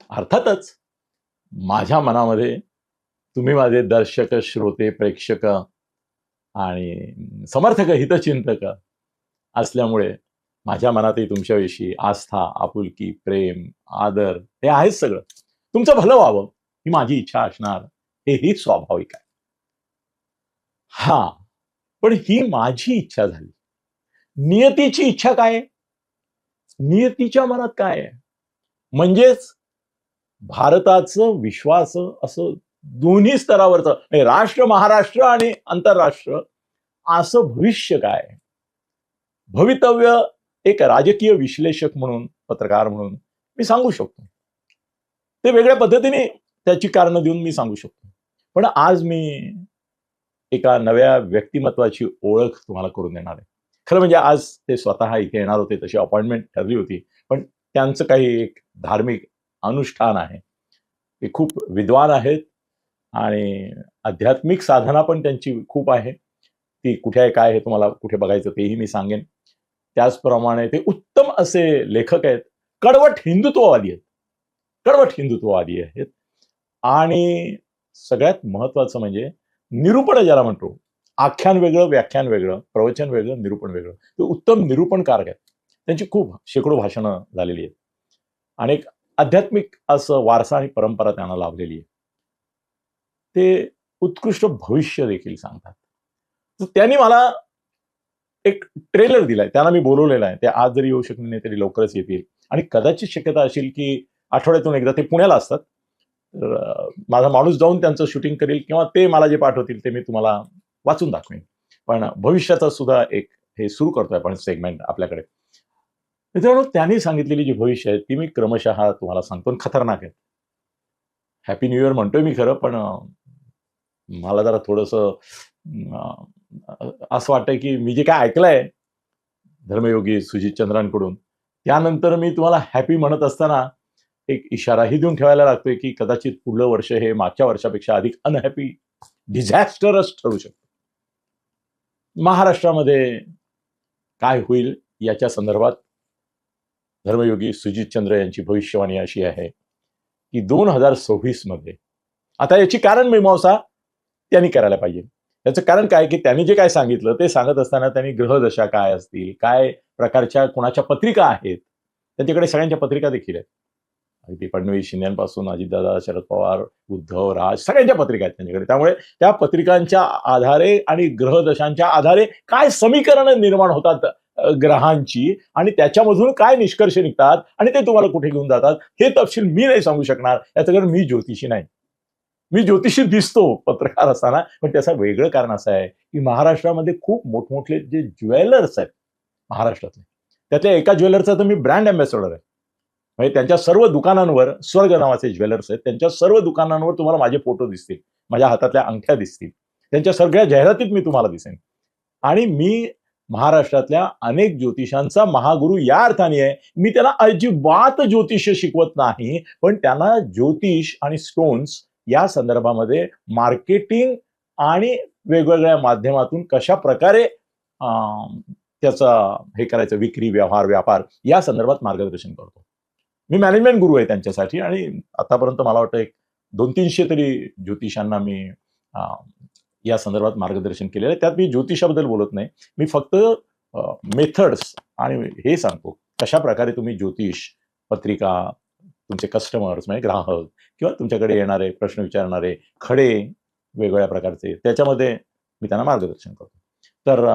अर्थातच माझ्या मनामध्ये तुम्ही माझे दर्शक, श्रोते, प्रेक्षक आणि समर्थक, हितचिंतक असल्यामुळे माझ्या मनातही तुमच्याविषयी आस्था, आपुलकी, प्रेम, आदर हे आहेच सगळं. तुमचं भलं व्हावं ही माझी इच्छा असणार, हेही स्वाभाविक आहे. हा, पण ही माझी इच्छा झाली. नियतीची इच्छा काय आहे? नियतीच्या मनात काय आहे? म्हणजेच भारताचं, विश्वाचं असं दोन्ही स्तरावरचं म्हणजे राष्ट्र, महाराष्ट्र आणि आंतरराष्ट्र असं भविष्य काय आहे? भवितव्य एक राजकीय विश्लेषक म्हणून, पत्रकार म्हणून मी सांगू शकतो. ते वेगळ्या पद्धतीने त्याची कारणं देऊन मी सांगू शकतो. पण आज मी एका नव्या व्यक्तिमत्वाची ओळख तुम्हाला करून देणार आहे. खरं म्हणजे आज ते स्वतः इथे येणार होते, तशी अपॉइंटमेंट ठरली होती, पण त्यांचं काही एक धार्मिक अनुष्ठान आहे. ते खूप विद्वान आहेत आणि आध्यात्मिक साधना पण त्यांची खूप आहे. ती कुठे आहे, काय आहे, तुम्हाला कुठे बघायचं तेही मी सांगेन. त्याचप्रमाणे ते उत्तम असे लेखक आहेत, कडवट हिंदुत्ववादी आहेत, कडवट हिंदुत्ववादी आहेत. आणि सगळ्यात महत्वाचं म्हणजे निरूपण ज्याला म्हणतो, आख्यान वेगळं, व्याख्यान वेगळं, प्रवचन वेगळं, निरूपण वेगळं. ते उत्तम निरूपणकार आहेत. त्यांची खूप शेकडो भाषणं झालेली आहेत आणि एक आध्यात्मिक असं वारसा आणि परंपरा त्यांना लाभलेली आहे. ते उत्कृष्ट भविष्य देखील सांगतात. तर त्यांनी मला एक ट्रेलर दिलाय, त्यांना मी बोलवलेलं आहे. ते आज जरी येऊ शकले नाही तरी लवकरच येतील आणि कदाचित शक्यता असेल की आठवड्यातून एकदा ते पुण्याला असतात. तर माझा माणूस जाऊन त्यांचं शूटिंग करेल किंवा ते मला जे पाठवतील ते मी तुम्हाला वाचून दाखवेन. पण भविष्याचा सुद्धा एक हे सुरू करतोय आपण सेगमेंट आपल्याकडे. मित्रांनो, त्यांनी सांगितलेली जी भविष्य आहे ती मी क्रमशः तुम्हाला सांगतो. खतरनाक आहे. हॅपी न्यू इयर म्हणतोय मी खरं, पण मला जरा थोडंसं असं वाटतंय की मी जे काय ऐकलंय धर्मयोगी सुजित चंद्रांकडून, त्यानंतर मी तुम्हाला हॅपी म्हणत असताना एक इशाराही देऊन ठेवायला लागतोय की कदाचित पुढलं वर्ष हे मागच्या वर्षापेक्षा अधिक अनहॅपी, डिझॅस्टरच ठरू शकतं. महाराष्ट्रामध्ये काय होईल याच्या संदर्भात धर्मयोगी सुजित चंद्र यांची भविष्यवाणी अशी आहे की 2026 मध्ये, आता याची कारण मीमांसा त्यांनी करायला पाहिजे. याचं कारण काय की त्यांनी जे काय सांगितलं ते सांगत असताना त्यांनी ग्रहदशा काय असतील, काय प्रकारच्या कुणाच्या पत्रिका आहेत, त्यांच्याकडे सगळ्यांच्या पत्रिका देखील आहेत. अगदी फडणवीस, शिंदेपासून अजितदादा, शरद पवार, उद्धव, राज सगळ्यांच्या पत्रिका आहेत त्यांच्याकडे. त्यामुळे त्या पत्रिकांच्या आधारे आणि ग्रहदशांच्या आधारे काय समीकरणं निर्माण होतात ग्रहांची आणि त्याच्यामधून काय निष्कर्ष निघतात आणि ते तुम्हाला कुठे घेऊन जातात हे तपशील मी नाही सांगू शकणार. याचं कारण मी ज्योतिषी नाही. मी ज्योतिषी दिसतो पत्रकार असताना, पण त्याचं वेगळं कारण असं आहे की महाराष्ट्रामध्ये खूप मोठमोठे जे ज्वेलर्स आहेत महाराष्ट्रातले, त्यातल्या एका ज्वेलरचा तर मी ब्रँड अँबॅसेडर आहे. म्हणजे त्यांच्या सर्व दुकानांवर, स्वर्ग नावाचे ज्वेलर्स आहेत, त्यांच्या सर्व दुकानांवर तुम्हाला माझे फोटो दिसतील, माझ्या हातातल्या अंगठ्या दिसतील, त्यांच्या सगळ्या जाहिरातीत मी तुम्हाला दिसेन. आणि मी महाराष्ट्रातल्या अनेक ज्योतिषांचा महागुरु या अर्थाने आहे, मी त्याला अजिबात ज्योतिष शिकवत नाही, पण त्यांना ज्योतिष आणि स्टोन्स या संदर्भामध्ये मार्केटिंग आणि वेगवेगळ्या माध्यमातून कशा प्रकारे त्याचा हे करायचं, विक्री, व्यवहार, व्यापार या संदर्भात मार्गदर्शन करतो. मी मॅनेजमेंट गुरु आहे त्यांच्यासाठी आणि आतापर्यंत मला वाटतं एक 200-300 तरी ज्योतिषांना मी या संदर्भात मार्गदर्शन केलेलं आहे. त्यात मी ज्योतिषाबद्दल बोलत नाही, मी फक्त मेथड्स आणि हे सांगतो कशा प्रकारे तुम्ही ज्योतिष, पत्रिका, तुमचे कस्टमर्स म्हणजे ग्राहक किंवा तुमच्याकडे येणारे प्रश्न विचारणारे खडे वेगवेगळ्या प्रकारचे, त्याच्यामध्ये मी त्यांना मार्गदर्शन करतो. तर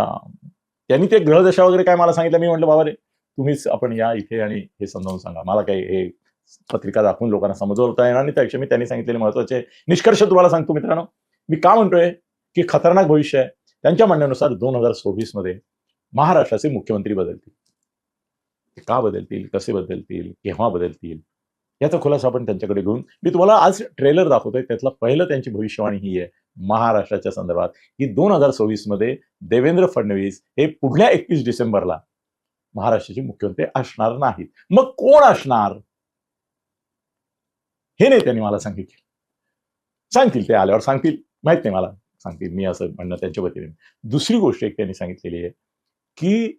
त्यांनी ते ग्रहदशा वगैरे काय मला सांगितलं, मी म्हटलं बाबा रे तुम्हीच आपण या इथे आणि हे समजावून सांगा, मला काही हे पत्रिका दाखवून लोकांना समजवता येणार नाही. त्यापेक्षा मी त्यांनी सांगितलेले महत्वाचे निष्कर्ष तुम्हाला सांगतो. मित्रांनो, मी का म्हणतोय की खतरनाक भविष्य आहे. त्यांच्या म्हणण्यानुसार 2026 मध्ये महाराष्ट्राचे मुख्यमंत्री बदलतील. का बदलतील, कसे बदलतील, केव्हा बदलतील याचा खुलासा आपण त्यांच्याकडे घेऊन मी तुम्हाला आज ट्रेलर दाखवतोय. त्यातलं पहिलं त्यांची भविष्यवाणी ही आहे महाराष्ट्राच्या संदर्भात की 2026 मध्ये देवेंद्र फडणवीस हे पुढल्या 21 डिसेंबरला महाराष्ट्राचे मुख्यमंत्री असणार नाहीत. मग कोण असणार हे नाही त्यांनी मला सांगितले. सांगतील ते आल्यावर सांगतील, माहित नाही मला, सांगतील, मी असं म्हणणं त्यांच्या वतीने. दुसरी गोष्ट एक त्यांनी सांगितलेली आहे की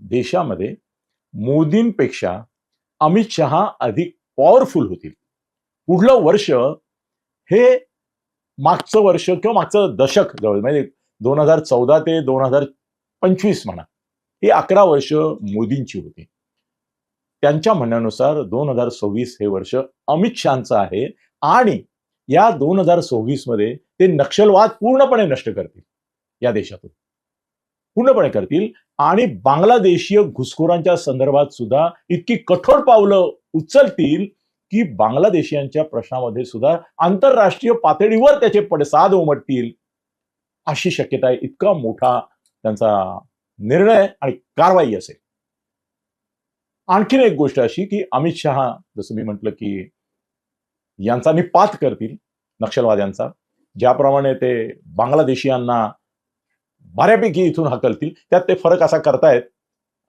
देशामध्ये मोदींपेक्षा अमित शहा अधिक पॉवरफुल होतील. पुढलं वर्ष हे मागचं वर्ष किंवा मागचं दशक जवळ म्हणजे 2014 ते 2025 म्हणा, ही 11 वर्ष मोदींची होती. त्यांच्या म्हणण्यानुसार 2026 हे वर्ष अमित शहाचं आहे आणि या 2026 मध्ये ते नक्षलवाद पूर्णपणे नष्ट करतील, या देशातून पूर्णपणे करतील आणि बांगलादेशीय घुसखोरांच्या संदर्भात सुद्धा इतकी कठोर पावलं उचलतील की बांगलादेशीयांच्या प्रश्नामध्ये सुद्धा आंतरराष्ट्रीय पातळीवर त्याचे पडसाद उमटतील, अशी शक्यता आहे. इतका मोठा त्यांचा निर्णय आणि कारवाई असेल. आणखीन एक गोष्ट अशी की अमित शहा, जसं मी म्हटलं की यांचा निपात करतील नक्षलवाद्यांचा, ज्याप्रमाणे ते बांगलादेशीयांना बऱ्यापैकी इथून हकलतील. त्यात ते फरक असा करतायत,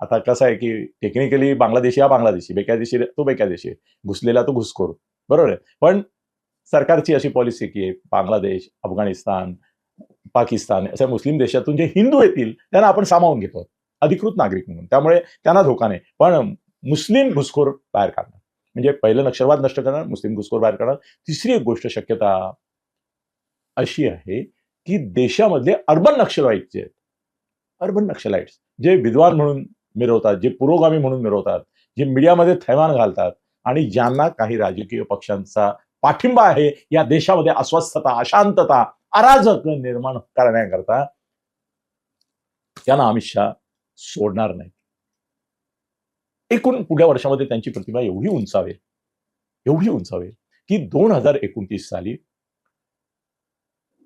आता कसं आहे की टेक्निकली बांगलादेशी हा बांगलादेशी, बेकायदेशीर तो बेकायदेशीर, घुसलेला तो घुसखोर, बरोबर आहे. पण सरकारची अशी पॉलिसी की बांगलादेश, अफगाणिस्तान, पाकिस्तान अशा मुस्लिम देशातून जे हिंदू येतील त्यांना आपण सामावून घेतो अधिकृत नागरिक म्हणून, त्यामुळे त्यांना धोका नाही. पण मुस्लिम घुसखोर बाहेर काढणार, म्हणजे पहिलं नक्षलवाद नष्ट करणार, मुस्लिम घुसखोर बाहेर काढणार. तिसरी एक गोष्ट शक्यता अशी आहे की देशामधले अर्बन नक्षलाइट जे आहेत, अर्बन नक्षलाइट्स जे विद्वान म्हणून मिरवतात, जे पुरोगामी म्हणून मिरवतात, जे मीडियामध्ये थैमान घालतात आणि ज्यांना काही राजकीय पक्षांचा पाठिंबा आहे या देशामध्ये अस्वस्थता, अशांतता, अराजक निर्माण करण्याकरता, त्यांना अमित शहा सोडणार नाही. एकूण पुढल्या वर्षामध्ये त्यांची प्रतिभा एवढी उंचावेल की 2029 साली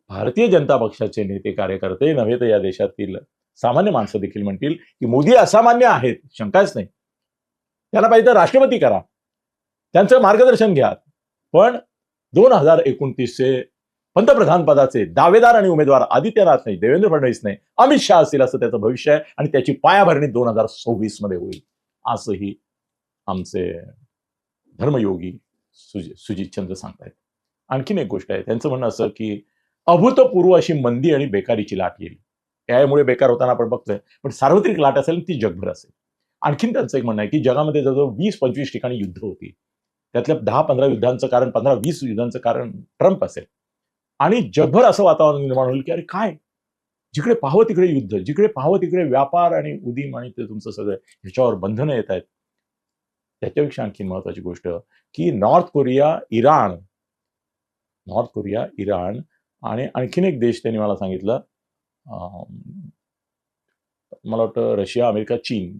भारतीय जनता पक्षाचे नेते, कार्यकर्ते नव्हे तर या देशातील सामान्य माणसं देखील म्हणतील की मोदी असामान्य आहेत, शंकाच नाही. त्याला पाहिजे तर राष्ट्रपती करा, त्यांचं मार्गदर्शन घ्या. पण 2029चे पंतप्रधान पदाचे दावेदार आणि उमेदवार आदित्यनाथ नाही, देवेंद्र फडणवीस नाही, अमित शहा असतील, असं त्याचं भविष्य आहे आणि त्याची पायाभरणी 2026 मध्ये होईल, असंही आमचे धर्मयोगी सुजितचंद्र सांगतायत. आणखीन एक गोष्ट आहे, त्यांचं म्हणणं असं की अभूतपूर्व अशी मंदी आणि बेकारीची लाट येईल. यामुळे बेकार होताना आपण बघतोय, पण सार्वत्रिक लाट असेल ती जगभर असेल. आणखीन त्यांचं एक म्हणणं आहे की जगामध्ये जवळजवळ 20-25 ठिकाणी युद्ध होती, त्यातल्या 10-15 युद्धांचं कारण, 15-20 युद्धांचं कारण ट्रम्प असेल आणि जगभर असं वातावरण निर्माण होईल की अरे काय, जिकडे पाहावं तिकडे युद्ध, जिकडे पाहावं तिकडे व्यापार आणि उदीम आणि ते तुमचं सगळं ह्याच्यावर बंधनं येत आहेत. त्याच्यापेक्षा आणखी महत्वाची गोष्ट की नॉर्थ कोरिया, इराण आणि आणखीन एक देश त्यांनी मला सांगितलं, मला वाटतं रशिया, अमेरिका, चीन,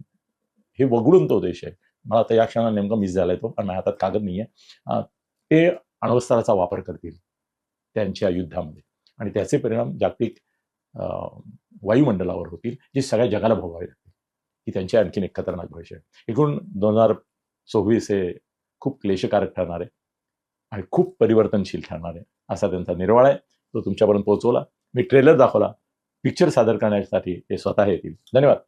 हे वगळून तो देश आहे. मला आता या क्षणाला नेमका मिस झालाय तो, पण माझ्या हातात कागद नाहीये. ते अण्वस्त्राचा वापर करतील त्यांच्या युद्धामध्ये आणि त्याचे परिणाम जागतिक वायुमंडलावर होतील, जे सगळ्या जगाला भोगावे लागतील. ही त्यांची आणखीन एक खतरनाक भविष्य आहे. एकूण 2026 हे खूप क्लेशकारक ठरणार आहे आणि खूप परिवर्तनशील ठरणार आहे, असा त्यांचा निर्वाळा आहे. तो तुमच्यापर्यंत पोहोचवला. मी ट्रेलर दाखवला, पिक्चर सादर करण्यासाठी ते स्वतः येतील. धन्यवाद.